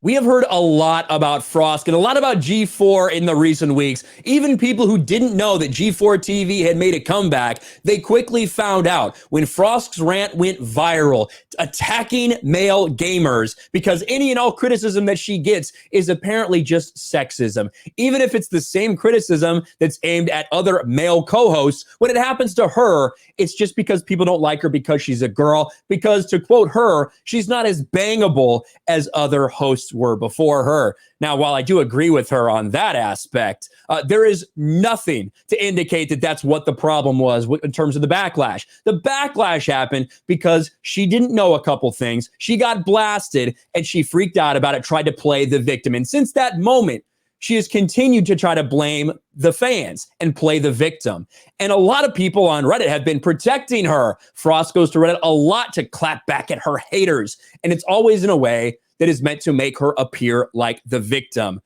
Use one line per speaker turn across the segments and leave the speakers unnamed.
We have heard a lot about Frosk and a lot about G4 in the recent weeks. Even people who didn't know that G4TV had made a comeback, they quickly found out when Frosk's rant went viral, attacking male gamers because any and all criticism that she gets is apparently just sexism. Even if it's the same criticism that's aimed at other male co-hosts, when it happens to her, it's just because people don't like her because she's a girl, because to quote her, she's not as bangable as other hosts were before her. Now, while I do agree with her on that aspect, there is nothing to indicate that that's what the problem was in terms of the backlash. The backlash happened because she didn't know a couple things. She got blasted and she freaked out about it, tried to play the victim. And since that moment, she has continued to try to blame the fans and play the victim. And a lot of people on Reddit have been protecting her. Frosk goes to Reddit a lot to clap back at her haters. And it's always in a way that is meant to make her appear like the victim.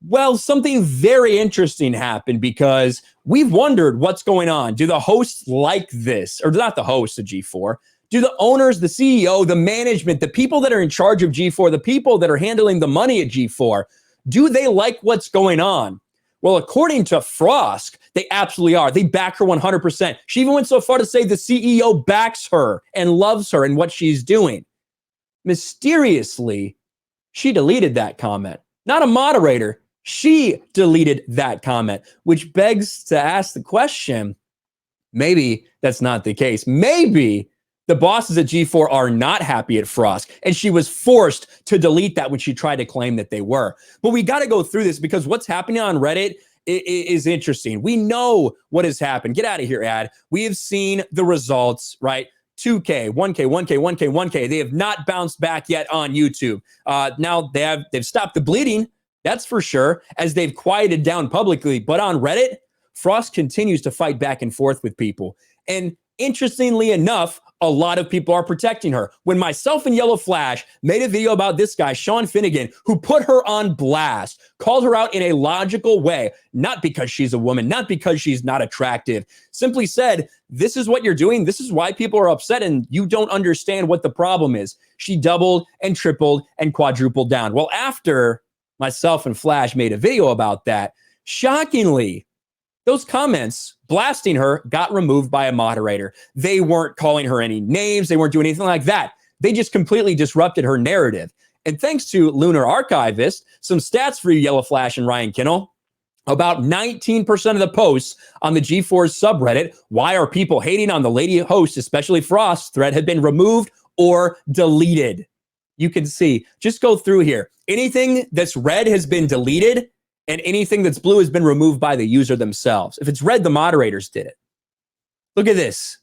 Well, something very interesting happened because we've wondered what's going on. Do the hosts like this? Or not the hosts of G4. Do the owners, the CEO, the management, the people that are in charge of G4, the people that are handling the money at G4, do they like what's going on? Well, according to Frosk, they absolutely are. They back her 100%. She even went so far to say the CEO backs her and loves her and what she's doing. Mysteriously, she deleted that comment. Not a moderator. She deleted that comment, which begs to ask the question, maybe that's not the case. Maybe the bosses at G4 are not happy at Frosk, and she was forced to delete that when she tried to claim that they were. But we got to go through this because what's happening on Reddit is interesting. We know what has happened. Get out of here, ad. We have seen the results, right? 2K, 1K, 1K, 1K, 1K. They have not bounced back yet on YouTube. Now they've stopped the bleeding, that's for sure, as they've quieted down publicly. But on Reddit, Frost continues to fight back and forth with people. And interestingly enough, a lot of people are protecting her. When myself and Yellow Flash made a video about this guy, Sean Finnegan, who put her on blast, called her out in a logical way, not because she's a woman, not because she's not attractive, simply said, this is what you're doing. This is why people are upset and you don't understand what the problem is. She doubled and tripled and quadrupled down. Well, after myself and Flash made a video about that, shockingly, those comments blasting her got removed by a moderator. They weren't calling her any names. They weren't doing anything like that. They just completely disrupted her narrative. And thanks to Lunar Archivist, some stats for you, Yellow Flash and Ryan Kinel, about 19% of the posts on the G4 subreddit, why are people hating on the lady host, especially Frost, thread had been removed or deleted. You can see, just go through here. Anything that's red has been deleted, and anything that's blue has been removed by the user themselves. If it's red, the moderators did it. Look at this.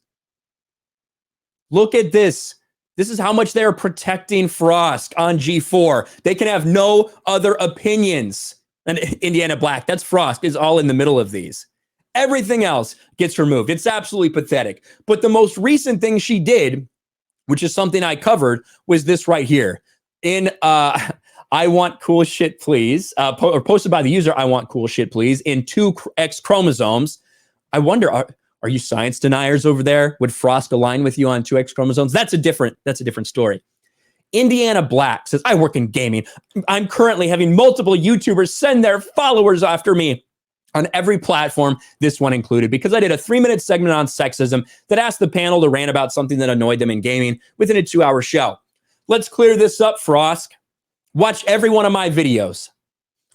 Look at this. This is how much they're protecting Frosk on G4. They can have no other opinions. And Indiana Black, that's Frosk, is all in the middle of these. Everything else gets removed. It's absolutely pathetic. But the most recent thing she did, which is something I covered, was this right here. In I want cool shit, please. Or posted by the user, I want cool shit, please, in 2X chromosomes. I wonder, are you science deniers over there? Would Frosk align with you on 2X chromosomes? That's a different story. Indiana Black says, I work in gaming. I'm currently having multiple YouTubers send their followers after me on every platform, this one included, because I did a 3-minute segment on sexism that asked the panel to rant about something that annoyed them in gaming within a 2-hour show. Let's clear this up, Frosk. Watch every one of my videos.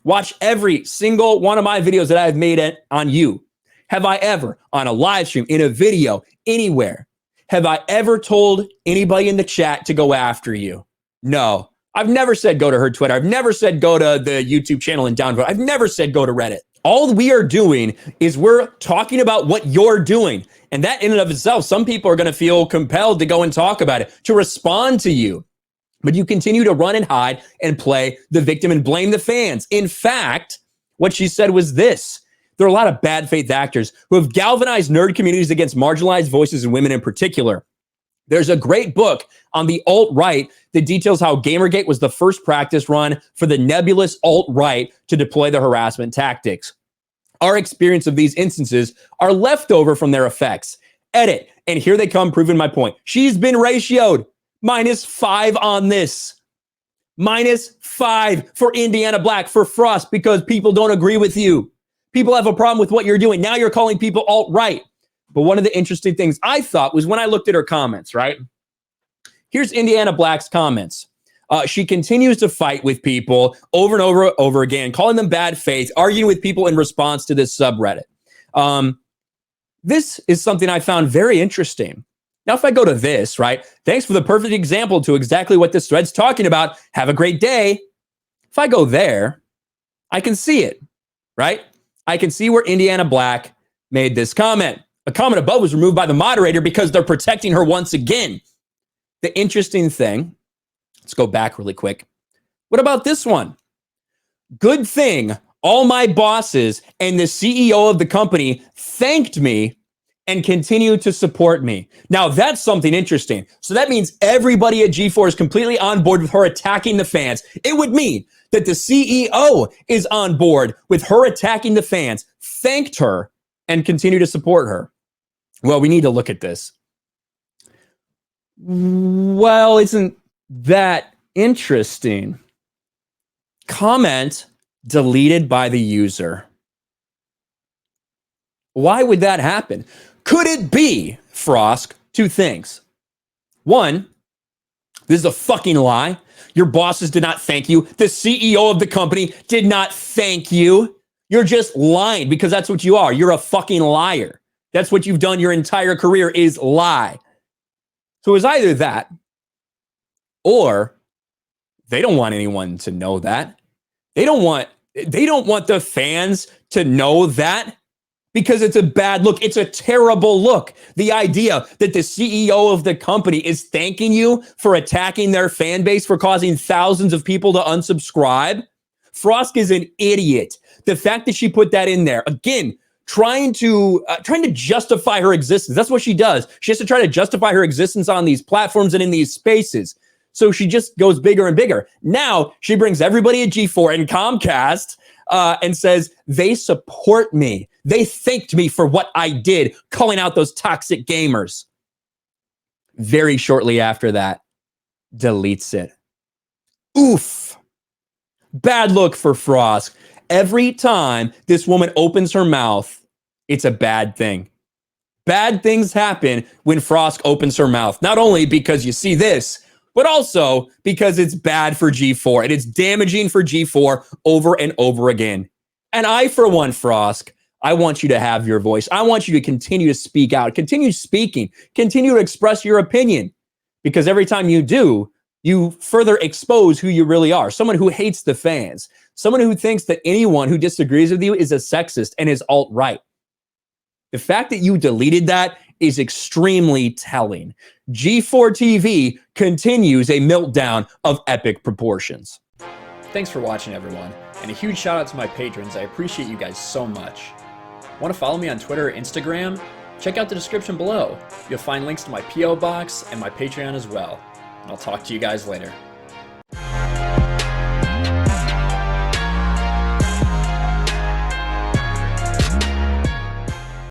Watch every single one of my videos that I've made on you. Have I ever, on a live stream, in a video, anywhere, have I ever told anybody in the chat to go after you? No. I've never said go to her Twitter. I've never said go to the YouTube channel and downvote. I've never said go to Reddit. All we are doing is we're talking about what you're doing. And that in and of itself, some people are going to feel compelled to go and talk about it, to respond to you. But you continue to run and hide and play the victim and blame the fans. In fact, what she said was this. There are a lot of bad faith actors who have galvanized nerd communities against marginalized voices and women in particular. There's a great book on the alt-right that details how Gamergate was the first practice run for the nebulous alt-right to deploy the harassment tactics. Our experience of these instances are leftover from their effects. Edit. And here they come proving my point. She's been ratioed. -5 on this. -5 for Indiana Black for Frosk because people don't agree with you. People have a problem with what you're doing. Now you're calling people alt-right. But one of the interesting things I thought was when I looked at her comments, right? Here's Indiana Black's comments. She continues to fight with people over and over again, calling them bad faith, arguing with people in response to this subreddit. This is something I found very interesting. Now, if I go to this, right? Thanks for the perfect example to exactly what this thread's talking about. Have a great day. If I go there, I can see it, right? I can see where Indiana Black made this comment. A comment above was removed by the moderator because they're protecting her once again. The interesting thing, let's go back really quick. What about this one? Good thing all my bosses and the CEO of the company thanked me and continue to support me. Now, that's something interesting. So that means everybody at G4 is completely on board with her attacking the fans. It would mean that the CEO is on board with her attacking the fans, thanked her, and continue to support her. Well, we need to look at this. Well, isn't that interesting? Comment deleted by the user. Why would that happen? Could it be, Frosk, two things? One, this is a fucking lie. Your bosses did not thank you. The CEO of the company did not thank you. You're just lying because that's what you are. You're a fucking liar. That's what you've done your entire career is lie. So it was either that or they don't want anyone to know that. They don't want the fans to know that. Because it's a bad look. It's a terrible look. The idea that the CEO of the company is thanking you for attacking their fan base, for causing thousands of people to unsubscribe. Frosk is an idiot. The fact that she put that in there, again, trying to justify her existence. That's what she does. She has to try to justify her existence on these platforms and in these spaces. So she just goes bigger and bigger. Now she brings everybody at G4 and Comcast and says, they support me. They thanked me for what I did, calling out those toxic gamers. Very shortly after that, deletes it. Oof. Bad look for Frosk. Every time this woman opens her mouth, it's a bad thing. Bad things happen when Frosk opens her mouth. Not only because you see this, but also because it's bad for G4 and it's damaging for G4 over and over again. And I, for one, Frosk, I want you to have your voice. I want you to continue to speak out, continue speaking, continue to express your opinion, because every time you do, you further expose who you really are. Someone who hates the fans, someone who thinks that anyone who disagrees with you is a sexist and is alt-right. The fact that you deleted that is extremely telling. G4TV continues a meltdown of epic proportions.
Thanks for watching, everyone, and a huge shout out to my patrons. I appreciate you guys so much. Want to follow me on Twitter or Instagram? Check out the description below. You'll find links to my PO box and my Patreon as well. And I'll talk to you guys later.